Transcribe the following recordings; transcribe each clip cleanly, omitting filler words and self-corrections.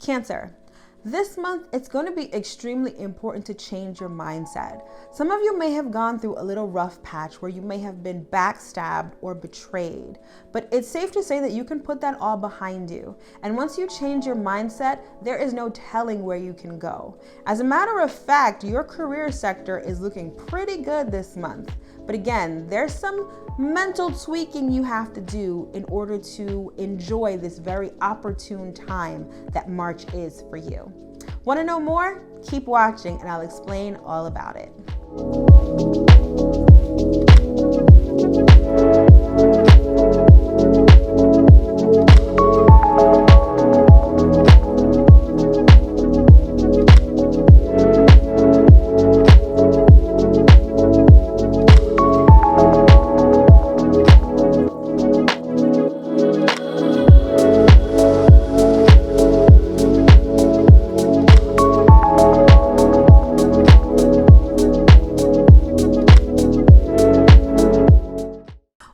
Cancer. This month, it's going to be extremely important to change your mindset. Some of you may have gone through a little rough patch where you may have been backstabbed or betrayed, but it's safe to say that you can put that all behind you. And once you change your mindset, there is no telling where you can go. As a matter of fact, your career sector is looking pretty good this month. But again, there's some mental tweaking you have to do in order to enjoy this very opportune time that March is for you. Want to know more? Keep watching and I'll explain all about it.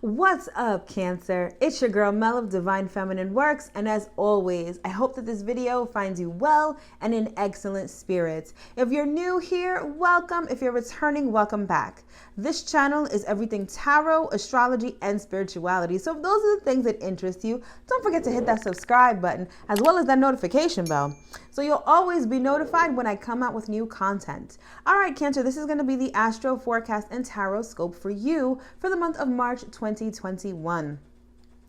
What's up, Cancer? It's your girl Mel of Divine Feminine Works, and as always, I hope that this video finds you well and in excellent spirits. If you're new here, welcome. If you're returning, welcome back. This channel is everything tarot, astrology, and spirituality. So if those are the things that interest you, don't forget to hit that subscribe button as well as that notification bell, so you'll always be notified when I come out with new content. All right, Cancer, this is going to be the Astro Forecast and Tarot Scope for you for the month of March 2021.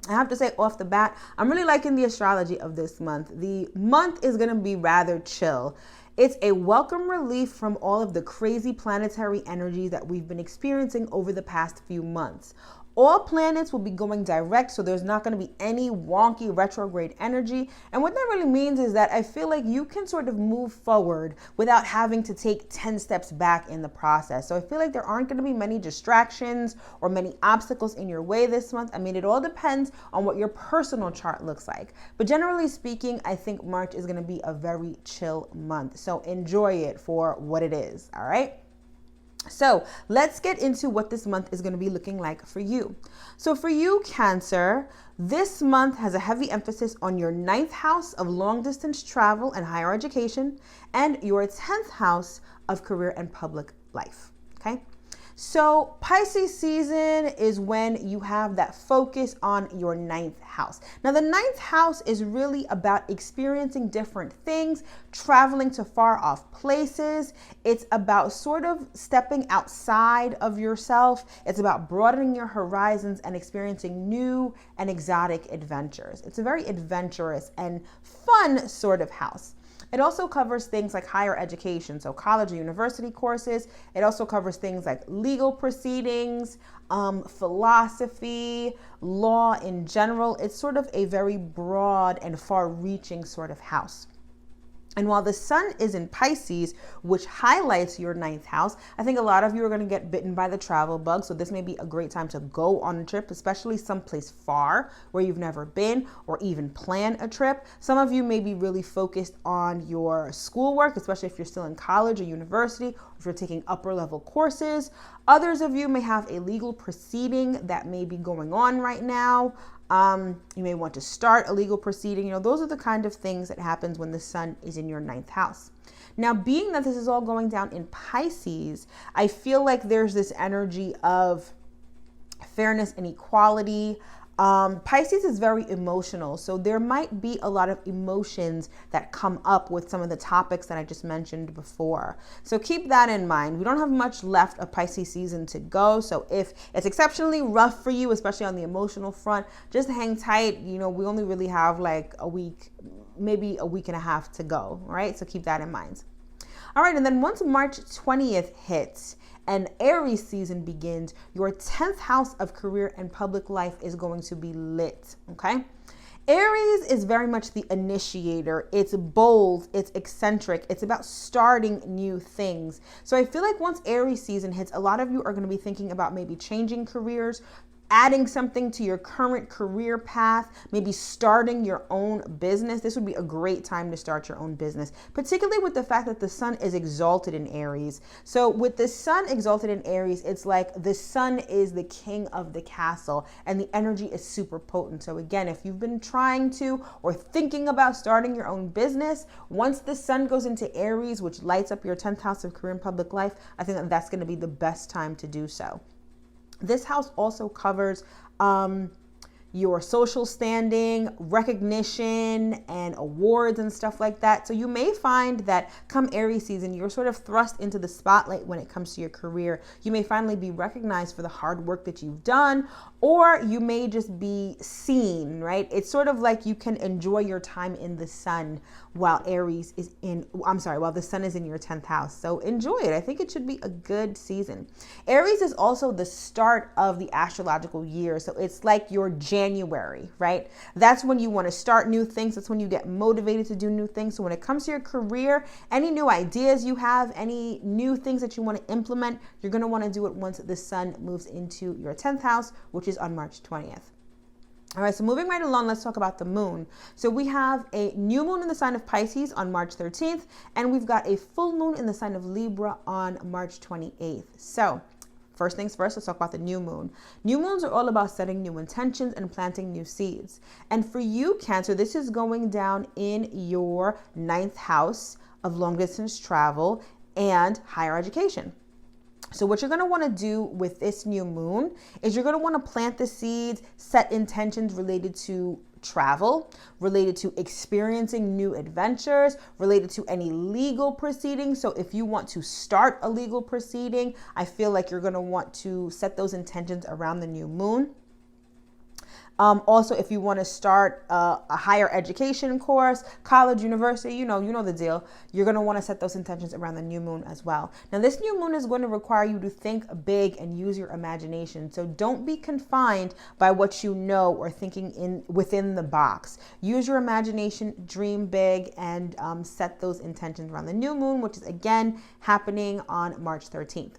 I have to say off the bat, I'm really liking the astrology of this month. The month is going to be rather chill. It's a welcome relief from all of the crazy planetary energy that we've been experiencing over the past few months. All planets will be going direct, so there's not going to be any wonky retrograde energy. And what that really means is that I feel like you can sort of move forward without having to take 10 steps back in the process. So I feel like there aren't going to be many distractions or many obstacles in your way this month. I mean, it all depends on what your personal chart looks like. But generally speaking, I think March is going to be a very chill month. So enjoy it for what it is, all right? So let's get into what this month is going to be looking like for you. So for you, Cancer, this month has a heavy emphasis on your 9th house of long distance travel and higher education and your 10th house of career and public life. Okay. So Pisces season is when you have that focus on your 9th house. Now the 9th house is really about experiencing different things, traveling to far off places. It's about sort of stepping outside of yourself. It's about broadening your horizons and experiencing new and exotic adventures. It's a very adventurous and fun sort of house. It also covers things like higher education, so college or university courses. It also covers things like legal proceedings, philosophy, law in general. It's sort of a very broad and far-reaching sort of house. And while the sun is in Pisces, which highlights your 9th house, I think a lot of you are going to get bitten by the travel bug. So this may be a great time to go on a trip, especially someplace far where you've never been, or even plan a trip. Some of you may be really focused on your schoolwork, especially if you're still in college or university, or if you're taking upper level courses. Others of you may have a legal proceeding that may be going on right now. You may want to start a legal proceeding. You know, those are the kind of things that happens when the sun is in your 9th house. Now, being that this is all going down in Pisces, I feel like there's this energy of fairness and equality. Pisces is very emotional, so there might be a lot of emotions that come up with some of the topics that I just mentioned before. So keep that in mind. We don't have much left of Pisces season to go, so if it's exceptionally rough for you, especially on the emotional front, just hang tight. You know, we only really have like a week, maybe a week and a half to go, all right? So keep that in mind. All right, and then once March 20th hits, and Aries season begins, your 10th house of career and public life is going to be lit, okay? Aries is very much the initiator. It's bold, it's eccentric, it's about starting new things. So I feel like once Aries season hits, a lot of you are going to be thinking about maybe changing careers, adding something to your current career path, maybe starting your own business. This would be a great time to start your own business, particularly with the fact that the sun is exalted in Aries. So with the sun exalted in Aries, it's like the sun is the king of the castle and the energy is super potent. So again, if you've been trying to or thinking about starting your own business, once the sun goes into Aries, which lights up your 10th house of career and public life, I think that that's going to be the best time to do so. This house also covers your social standing, recognition, and awards and stuff like that. So you may find that come Aries season, you're sort of thrust into the spotlight when it comes to your career. You may finally be recognized for the hard work that you've done, or you may just be seen, right? It's sort of like you can enjoy your time in the sun while while the sun is in your 10th house. So enjoy it. I think it should be a good season. Aries is also the start of the astrological year. So it's like your January, right? That's when you want to start new things. That's when you get motivated to do new things. So when it comes to your career, any new ideas you have, any new things that you want to implement, you're going to want to do it once the sun moves into your 10th house, which is on March 20th. All right, so moving right along, let's talk about the moon. So we have a new moon in the sign of Pisces on March 13th, and we've got a full moon in the sign of Libra on March 28th. So first things first, let's talk about the new moon. New moons are all about setting new intentions and planting new seeds. And for you, Cancer, this is going down in your 9th house of long distance travel and higher education. So what you're going to want to do with this new moon is you're going to want to plant the seeds, set intentions related to travel, related to experiencing new adventures, related to any legal proceedings. So if you want to start a legal proceeding, I feel like you're going to want to set those intentions around the new moon. Also, if you want to start a higher education course, college, university, you know the deal. You're going to want to set those intentions around the new moon as well. Now, this new moon is going to require you to think big and use your imagination. So don't be confined by what you know or thinking within the box. Use your imagination, dream big, and set those intentions around the new moon, which is again happening on March 13th.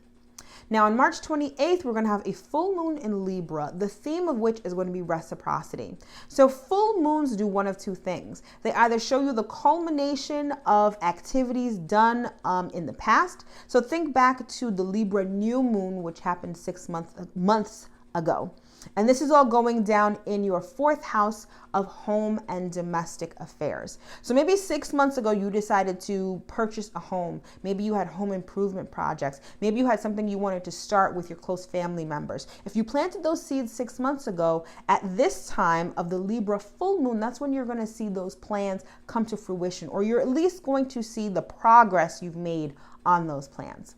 Now on March 28th, we're going to have a full moon in Libra, the theme of which is going to be reciprocity. So full moons do one of two things. They either show you the culmination of activities done in the past. So think back to the Libra new moon, which happened 6 months ago. And this is all going down in your 4th house of home and domestic affairs. So maybe 6 months ago, you decided to purchase a home. Maybe you had home improvement projects. Maybe you had something you wanted to start with your close family members. If you planted those seeds 6 months ago, at this time of the Libra full moon, that's when you're going to see those plans come to fruition, or you're at least going to see the progress you've made on those plans.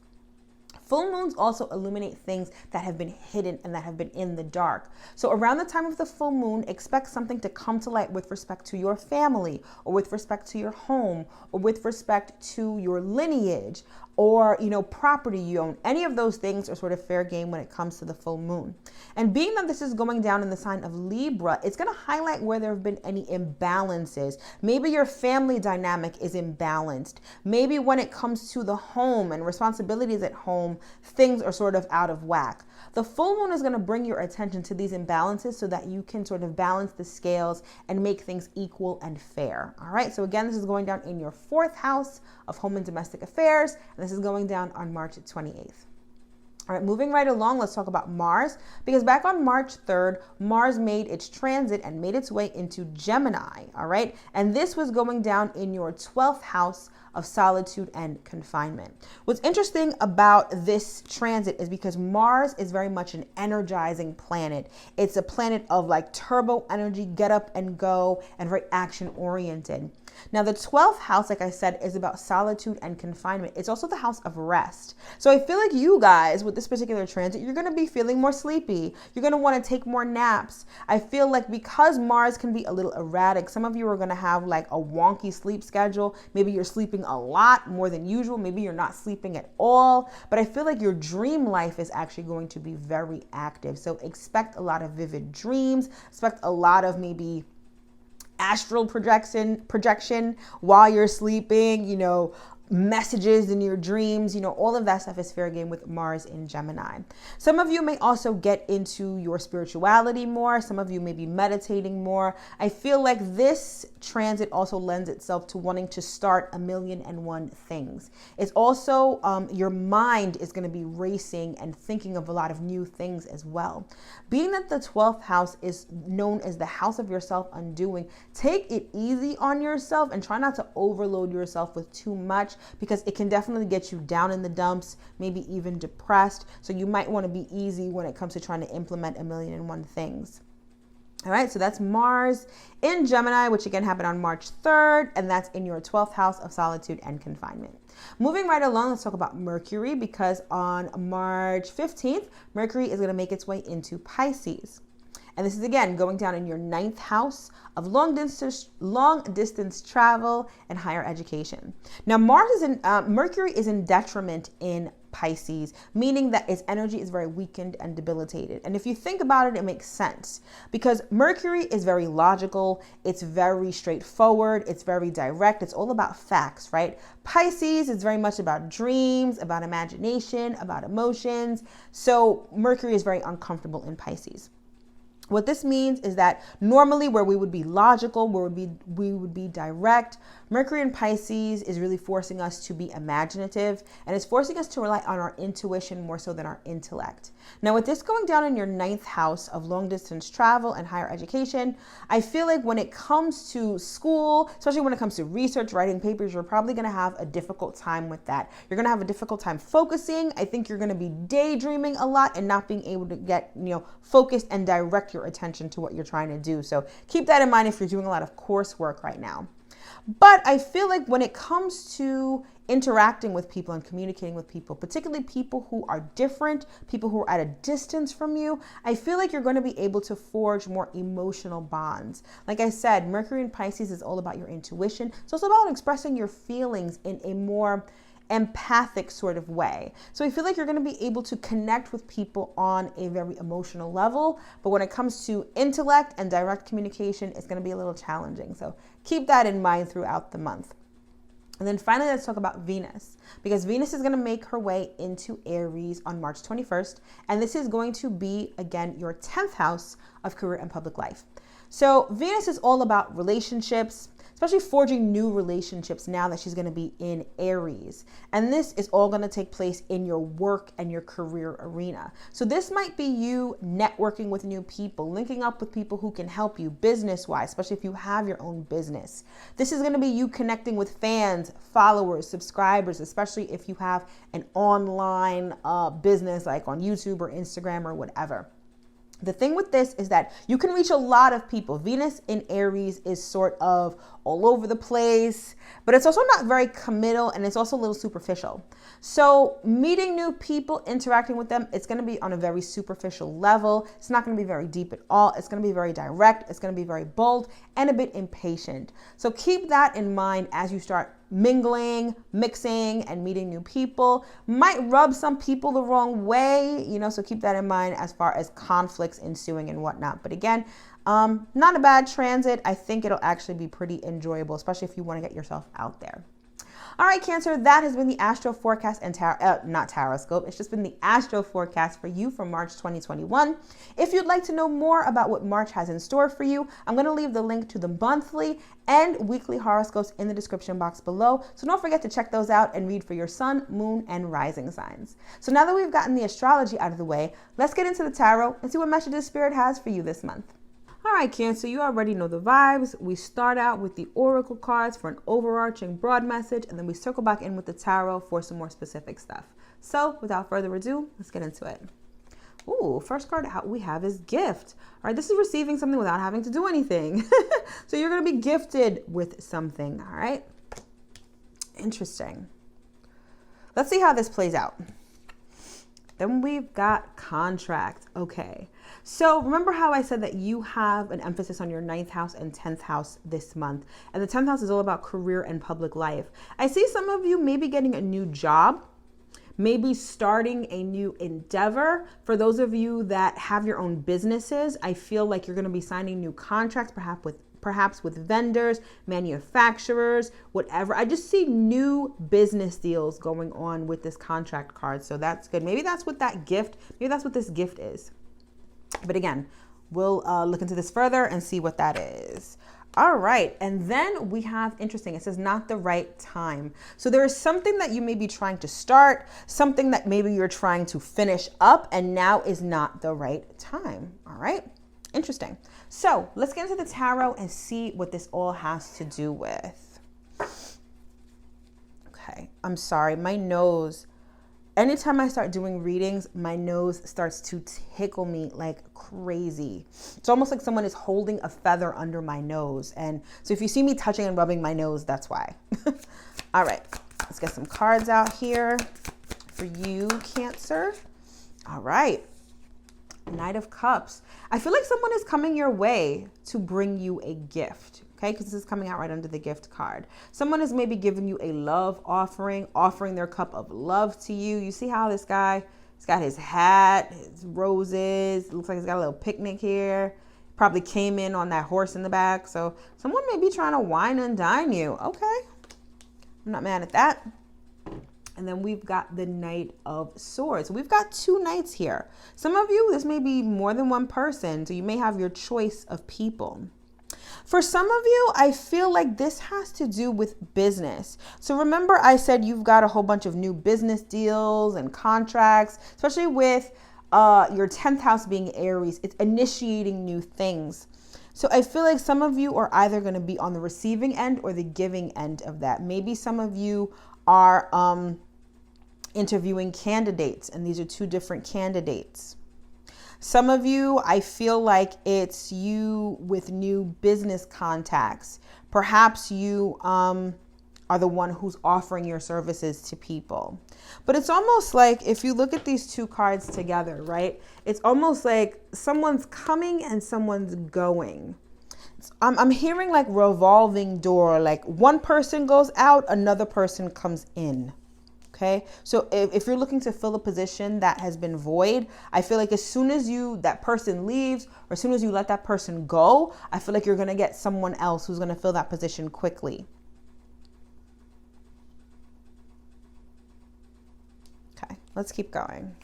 Full moons also illuminate things that have been hidden and that have been in the dark. So around the time of the full moon, expect something to come to light with respect to your family, or with respect to your home, or with respect to your lineage, or property you own. Any of those things are sort of fair game when it comes to the full moon. And being that this is going down in the sign of Libra, it's going to highlight where there have been any imbalances. Maybe your family dynamic is imbalanced. Maybe when it comes to the home and responsibilities at home, things are sort of out of whack. The full moon is going to bring your attention to these imbalances so that you can sort of balance the scales and make things equal and fair. All right. So again, this is going down in your 4th house of home and domestic affairs. And this is going down on March 28th. All right, moving right along, let's talk about Mars, because back on March 3rd, Mars made its transit and made its way into Gemini, all right? And this was going down in your 12th house of solitude and confinement. What's interesting about this transit is because Mars is very much an energizing planet. It's a planet of like turbo energy, get up and go, and very action oriented. Now, the 12th house, like I said, is about solitude and confinement. It's also the house of rest. So I feel like you guys with this particular transit, you're going to be feeling more sleepy. You're going to want to take more naps. I feel like because Mars can be a little erratic, some of you are going to have like a wonky sleep schedule. Maybe you're sleeping a lot more than usual. Maybe you're not sleeping at all. But I feel like your dream life is actually going to be very active. So expect a lot of vivid dreams. Expect a lot of maybe astral projection while you're sleeping, messages in your dreams, all of that stuff is fair game with Mars in Gemini. Some of you may also get into your spirituality more. Some of you may be meditating more. I feel like this transit also lends itself to wanting to start 1,000,001 things. It's also your mind is going to be racing and thinking of a lot of new things as well. Being that the 12th house is known as the house of your self-undoing, take it easy on yourself and try not to overload yourself with too much, because it can definitely get you down in the dumps, maybe even depressed. So you might want to be easy when it comes to trying to implement 1,000,001 things. All right, so that's Mars in Gemini, which again happened on March 3rd, and that's in your 12th house of solitude and confinement. Moving right along, let's talk about Mercury, because on March 15th, Mercury is going to make its way into Pisces. And this is again going down in your 9th house of long distance travel and higher education. Now, Mercury is in detriment in Pisces, meaning that its energy is very weakened and debilitated. And if you think about it, it makes sense, because Mercury is very logical. It's very straightforward. It's very direct. It's all about facts, right? Pisces is very much about dreams, about imagination, about emotions. So Mercury is very uncomfortable in Pisces. What this means is that normally where we would be logical, where we would be direct, Mercury in Pisces is really forcing us to be imaginative, and it's forcing us to rely on our intuition more so than our intellect. Now, with this going down in your 9th house of long distance travel and higher education, I feel like when it comes to school, especially when it comes to research, writing papers, you're probably going to have a difficult time with that. You're going to have a difficult time focusing. I think you're going to be daydreaming a lot and not being able to get, focused and direct your attention to what you're trying to do. So keep that in mind if you're doing a lot of coursework right now. But I feel like when it comes to interacting with people and communicating with people, particularly people who are different, people who are at a distance from you, I feel like you're going to be able to forge more emotional bonds. Like I said, Mercury in Pisces is all about your intuition. It's also about expressing your feelings in a more empathic sort of way. So I feel like you're going to be able to connect with people on a very emotional level, but when it comes to intellect and direct communication, it's going to be a little challenging. So keep that in mind throughout the month. And then finally, let's talk about Venus, because Venus is going to make her way into Aries on March 21st. And this is going to be, again, your 10th house of career and public life. So Venus is all about relationships, especially forging new relationships now that she's going to be in Aries. And this is all going to take place in your work and your career arena. So this might be you networking with new people, linking up with people who can help you business-wise, especially if you have your own business. This is going to be you connecting with fans, followers, subscribers, especially if you have an online business like on YouTube or Instagram or whatever. The thing with this is that you can reach a lot of people. Venus in Aries is sort of all over the place, but it's also not very committal, and it's also a little superficial. So meeting new people, interacting with them, it's going to be on a very superficial level. It's not going to be very deep at all. It's going to be very direct. It's going to be very bold and a bit impatient. So keep that in mind as you start mingling, mixing, and meeting new people. Might rub some people the wrong way, so keep that in mind as far as conflicts ensuing and whatnot. But again, not a bad transit. I think it'll actually be pretty enjoyable, especially if you want to get yourself out there. All right, Cancer, that has been the Astro Forecast and not Taroscope. It's just been the Astro Forecast for you for March 2021. If you'd like to know more about what March has in store for you, I'm going to leave the link to the monthly and weekly horoscopes in the description box below. So don't forget to check those out and read for your sun, moon, and rising signs. So now that we've gotten the astrology out of the way, let's get into the tarot and see what messages Spirit has for you this month. All right, Cancer, you already know the vibes. We start out with the oracle cards for an overarching broad message, and then we circle back in with the tarot for some more specific stuff. So without further ado, let's get into it. Ooh, first card out we have is gift. All right, this is receiving something without having to do anything. So you're going to be gifted with something, all right? Interesting. Let's see how this plays out. Then we've got contract. Okay. So remember how I said that you have an emphasis on your 9th house and 10th house this month. And the 10th house is all about career and public life. I see some of you maybe getting a new job, maybe starting a new endeavor. For those of you that have your own businesses, I feel like you're going to be signing new contracts, perhaps with vendors, manufacturers, whatever. I just see new business deals going on with this contract card. So that's good. Maybe that's what this gift is. But again, we'll look into this further and see what that is. All right. And then we have, interesting, it says not the right time. So there is something that you may be trying to start, something that maybe you're trying to finish up, and now is not the right time. All right. Interesting. So let's get into the tarot and see what this all has to do with. Okay. I'm sorry. My nose, anytime I start doing readings, my nose starts to tickle me like crazy. It's almost like someone is holding a feather under my nose. And so if you see me touching and rubbing my nose, that's why. All right, let's get some cards out here for you, Cancer. All right. Knight of Cups. I feel like someone is coming your way to bring you a gift. Okay, because this is coming out right under the gift card. Someone is maybe giving you a love offering their cup of love to you. You see how this guy, he's got his hat, his roses. Looks like he's got a little picnic here. Probably came in on that horse in the back. So someone may be trying to wine and dine you. Okay, I'm not mad at that. And then we've got the Knight of Swords. We've got two knights here. Some of you, this may be more than one person, so you may have your choice of people. For some of you, I feel like this has to do with business. So remember I said you've got a whole bunch of new business deals and contracts, especially with your 10th house being Aries. It's initiating new things. So I feel like some of you are either going to be on the receiving end or the giving end of that. Maybe some of you are interviewing candidates, and these are two different candidates. Some of you, I feel like it's you with new business contacts. Perhaps you are the one who's offering your services to people. But it's almost like if you look at these two cards together, right? It's almost like someone's coming and someone's going. I'm hearing like revolving door, like one person goes out, another person comes in. Okay, so if you're looking to fill a position that has been void, I feel like as soon as that person leaves, or as soon as you let that person go, I feel like you're going to get someone else who's going to fill that position quickly. Okay, let's keep going.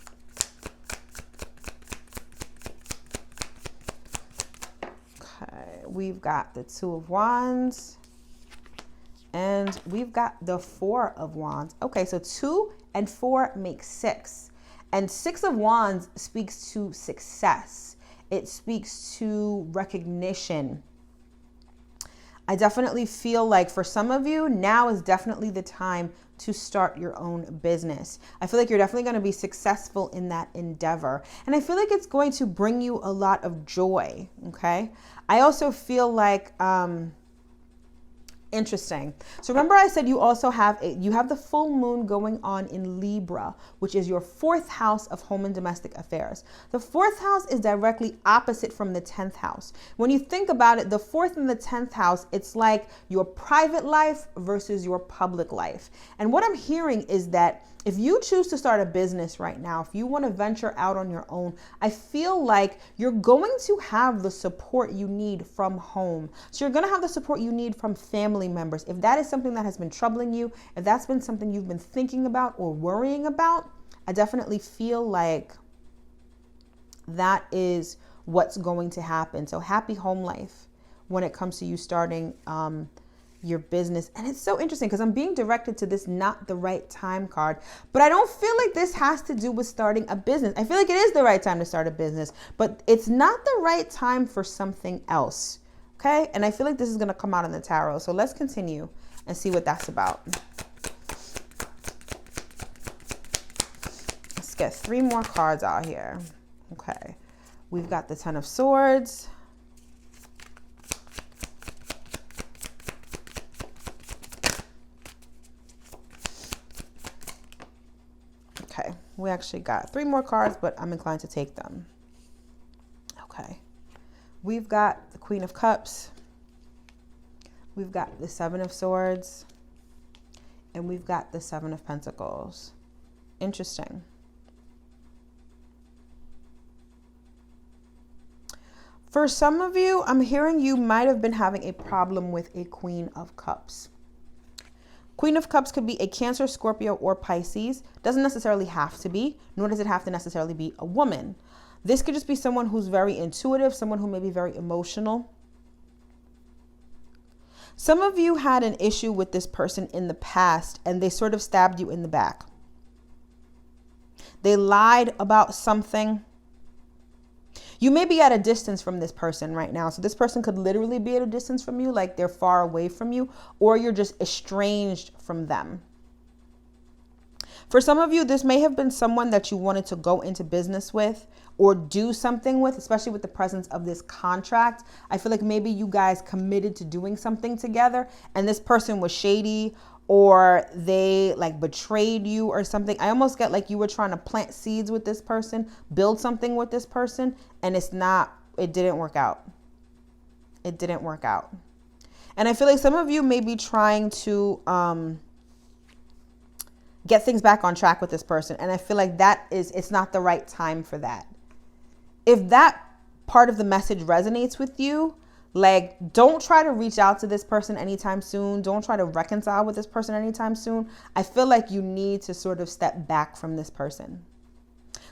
Okay, we've got the Two of Wands. And we've got the Four of Wands. Okay, so 2 and 4 make 6. And 6 of Wands speaks to success. It speaks to recognition. I definitely feel like for some of you, now is definitely the time to start your own business. I feel like you're definitely going to be successful in that endeavor. And I feel like it's going to bring you a lot of joy, okay? I also feel like... interesting. So remember I said you also have the full moon going on in Libra, which is your 4th house of home and domestic affairs. The 4th house is directly opposite from the 10th house. When you think about it, the 4th and the 10th house, it's like your private life versus your public life. And what I'm hearing is that if you choose to start a business right now, if you want to venture out on your own, I feel like you're going to have the support you need from home. So you're going to have the support you need from family members. If that is something that has been troubling you, if that's been something you've been thinking about or worrying about, I definitely feel like that is what's going to happen. So happy home life when it comes to you starting your business. And it's so interesting because I'm being directed to this not the right time card, but I don't feel like this has to do with starting a business. I feel like it is the right time to start a business, but it's not the right time for something else. Okay. And I feel like this is going to come out in the tarot. So let's continue and see what that's about. Let's get 3 more cards out here. Okay. We've got the Ten of Swords. Okay, we actually got 3 more cards, but I'm inclined to take them. Okay, we've got the Queen of Cups. We've got the 7 of Swords. And we've got the 7 of Pentacles. Interesting. For some of you, I'm hearing you might have been having a problem with a Queen of Cups. Queen of Cups could be a Cancer, Scorpio, or Pisces. Doesn't necessarily have to be, nor does it have to necessarily be a woman. This could just be someone who's very intuitive, someone who may be very emotional. Some of you had an issue with this person in the past and they sort of stabbed you in the back. They lied about something. You may be at a distance from this person right now. So this person could literally be at a distance from you, like they're far away from you, or you're just estranged from them. For some of you, this may have been someone that you wanted to go into business with or do something with, especially with the presence of this contract. I feel like maybe you guys committed to doing something together and this person was shady, or they like betrayed you or something. I almost get like you were trying to plant seeds with this person, build something with this person, and it didn't work out. It didn't work out. And I feel like some of you may be trying to get things back on track with this person. And I feel like it's not the right time for that. If that part of the message resonates with you, like, don't try to reach out to this person anytime soon. Don't try to reconcile with this person anytime soon. I feel like you need to sort of step back from this person.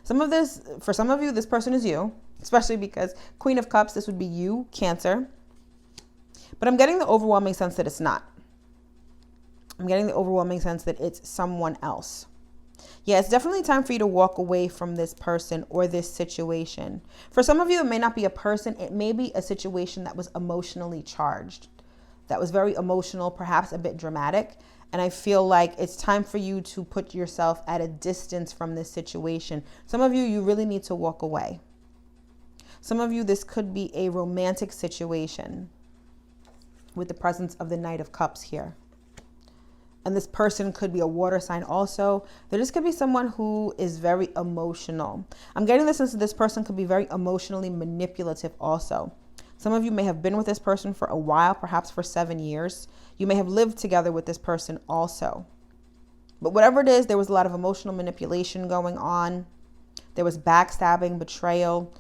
For some of you, this person is you, especially because Queen of Cups, this would be you, Cancer. But I'm getting the overwhelming sense that it's not. I'm getting the overwhelming sense that it's someone else. Yeah, it's definitely time for you to walk away from this person or this situation. For some of you, it may not be a person. It may be a situation that was emotionally charged, that was very emotional, perhaps a bit dramatic. And I feel like it's time for you to put yourself at a distance from this situation. Some of you really need to walk away. Some of you, this could be a romantic situation with the presence of the Knight of Cups here. And this person could be a water sign also. There just could be someone who is very emotional. I'm getting the sense that this person could be very emotionally manipulative also. Some of you may have been with this person for a while, perhaps for 7 years. You may have lived together with this person also. But whatever it is, there was a lot of emotional manipulation going on. There was backstabbing, betrayal.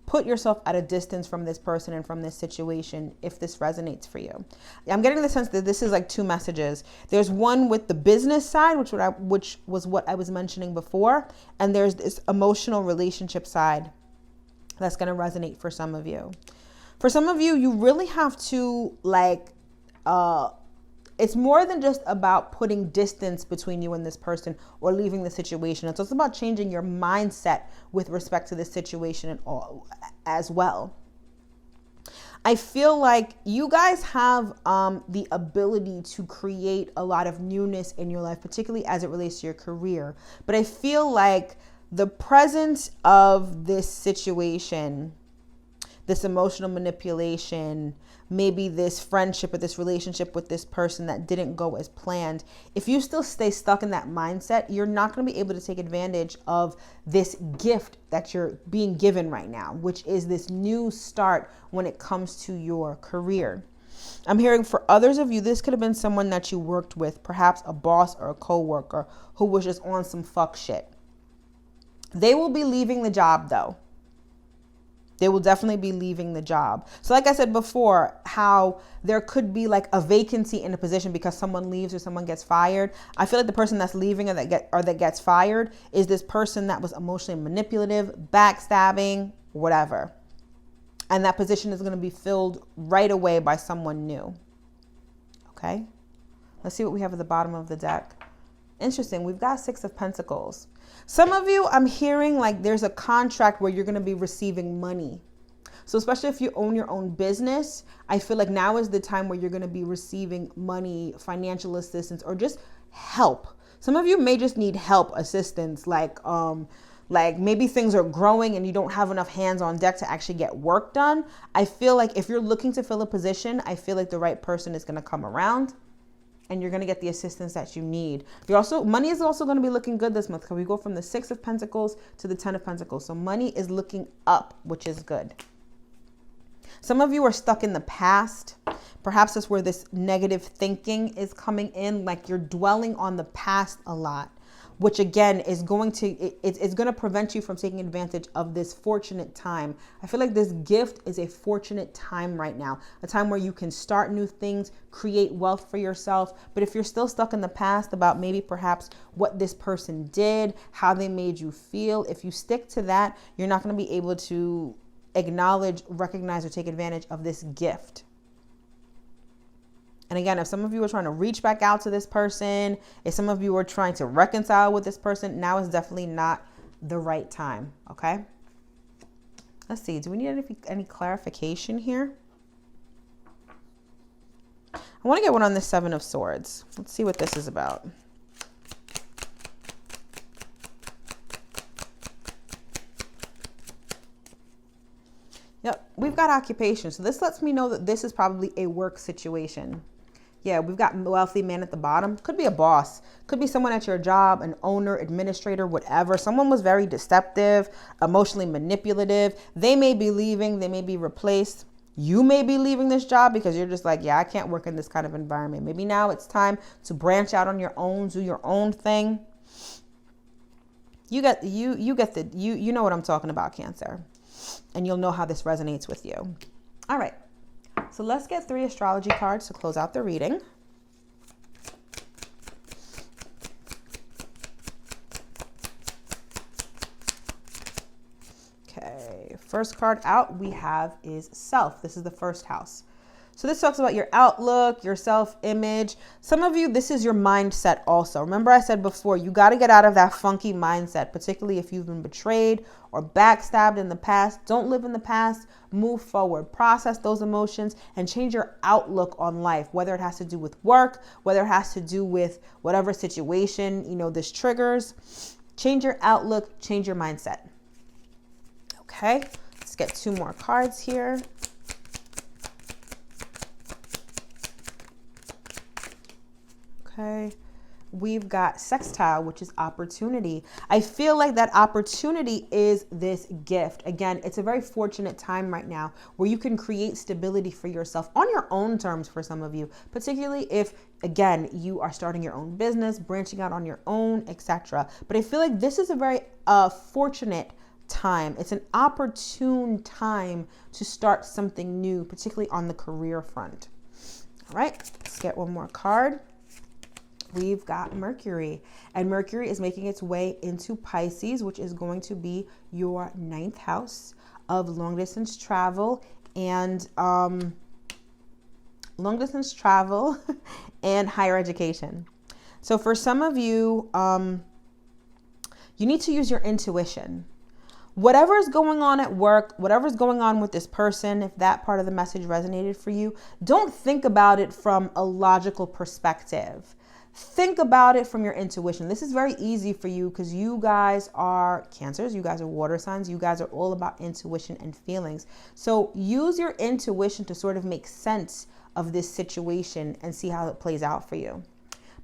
Put yourself at a distance from this person and from this situation if this resonates for you. I'm getting the sense that this is like two messages. There's one with the business side, which was what I was mentioning before. And there's this emotional relationship side that's going to resonate for some of you. For some of you, you really have to it's more than just about putting distance between you and this person or leaving the situation. It's also about changing your mindset with respect to this situation and all as well. I feel like you guys have the ability to create a lot of newness in your life, particularly as it relates to your career. But I feel like the presence of this situation, this emotional manipulation, maybe this friendship or this relationship with this person that didn't go as planned. If you still stay stuck in that mindset, you're not going to be able to take advantage of this gift that you're being given right now, which is this new start when it comes to your career. I'm hearing for others of you, this could have been someone that you worked with, perhaps a boss or a coworker who was just on some fuck shit. They will be leaving the job though. They will definitely be leaving the job. So like I said before, how there could be like a vacancy in a position because someone leaves or someone gets fired. I feel like the person that's leaving or that gets fired is this person that was emotionally manipulative, backstabbing, whatever. And that position is going to be filled right away by someone new. Okay. Let's see what we have at the bottom of the deck. Interesting. We've got 6 of Pentacles. Some of you, I'm hearing like there's a contract where you're going to be receiving money. So especially if you own your own business, I feel like now is the time where you're going to be receiving money, financial assistance, or just help. Some of you may just need help, assistance, like maybe things are growing and you don't have enough hands on deck to actually get work done. I feel like if you're looking to fill a position, I feel like the right person is going to come around. And you're going to get the assistance that you need. Money is also going to be looking good this month because we go from the 6 of Pentacles to the 10 of Pentacles. So money is looking up, which is good. Some of you are stuck in the past. Perhaps that's where this negative thinking is coming in, like you're dwelling on the past a lot. which again is going to, it's going to prevent you from taking advantage of this fortunate time. I feel like this gift is a fortunate time right now, a time where you can start new things, create wealth for yourself. But if you're still stuck in the past about maybe perhaps what this person did, how they made you feel, if you stick to that, you're not going to be able to acknowledge, recognize, or take advantage of this gift. And again, if some of you are trying to reach back out to this person, if some of you are trying to reconcile with this person, now is definitely not the right time, okay? Let's see, do we need any clarification here? I want to get one on the Seven of Swords. Let's see what this is about. Yep, we've got occupation. So this lets me know that this is probably a work situation. Yeah, we've got wealthy man at the bottom. Could be a boss. Could be someone at your job, an owner, administrator, whatever. Someone was very deceptive, emotionally manipulative. They may be leaving. They may be replaced. You may be leaving this job because you're just like, yeah, I can't work in this kind of environment. Maybe now it's time to branch out on your own, do your own thing. You know what I'm talking about, Cancer. And you'll know how this resonates with you. All right. So let's get 3 astrology cards to close out the reading. Okay, first card out we have is Self. This is the first house. So this talks about your outlook, your self-image. Some of you, this is your mindset also. Remember I said before, you got to get out of that funky mindset, particularly if you've been betrayed or backstabbed in the past. Don't live in the past. Move forward. Process those emotions and change your outlook on life, whether it has to do with work, whether it has to do with whatever situation, you know, this triggers. Change your outlook, change your mindset. Okay, let's get 2 more cards here. Okay, we've got sextile, which is opportunity. I feel like that opportunity is this gift. Again, it's a very fortunate time right now where you can create stability for yourself on your own terms for some of you, particularly if, again, you are starting your own business, branching out on your own, etc. But I feel like this is a very fortunate time. It's an opportune time to start something new, particularly on the career front. All right, let's get one more card. We've got Mercury, and Mercury is making its way into Pisces, which is going to be your 9th house of long distance travel and and higher education. So for some of you, you need to use your intuition. Whatever's going on at work, whatever's going on with this person, if that part of the message resonated for you, don't think about it from a logical perspective. Think about it from your intuition. This is very easy for you because you guys are Cancers, you guys are water signs, you guys are all about intuition and feelings. So use your intuition to sort of make sense of this situation and see how it plays out for you.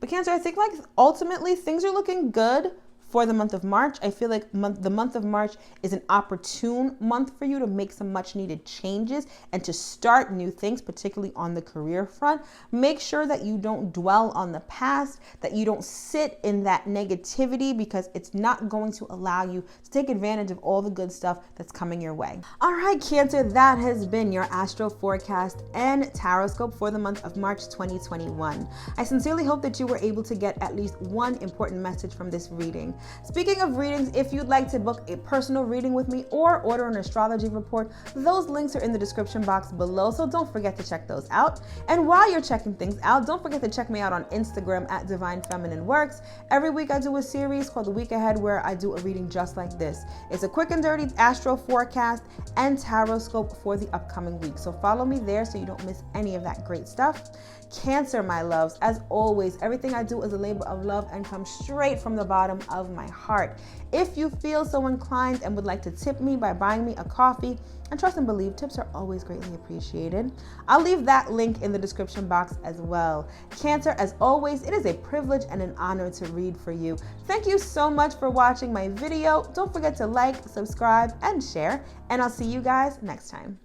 But Cancer, I think like ultimately things are looking good for the month of March. I feel like the month of March is an opportune month for you to make some much needed changes and to start new things, particularly on the career front. Make sure that you don't dwell on the past, that you don't sit in that negativity because it's not going to allow you to take advantage of all the good stuff that's coming your way. All right, Cancer, that has been your astro forecast and taroscope for the month of March 2021. I sincerely hope that you were able to get at least one important message from this reading. Speaking of readings, if you'd like to book a personal reading with me or order an astrology report, those links are in the description box below, so don't forget to check those out. And while you're checking things out, don't forget to check me out on Instagram at Divine Feminine Works. Every week I do a series called The Week Ahead where I do a reading just like this. It's a quick and dirty astro forecast and taroscope for the upcoming week. So follow me there so you don't miss any of that great stuff. Cancer, my loves, as always, everything I do is a labor of love and comes straight from the bottom of my heart. If you feel so inclined and would like to tip me by buying me a coffee, and trust and believe, tips are always greatly appreciated. I'll leave that link in the description box as well. Cancer, as always, it is a privilege and an honor to read for you. Thank you so much for watching my video. Don't forget to like, subscribe, and share, and I'll see you guys next time.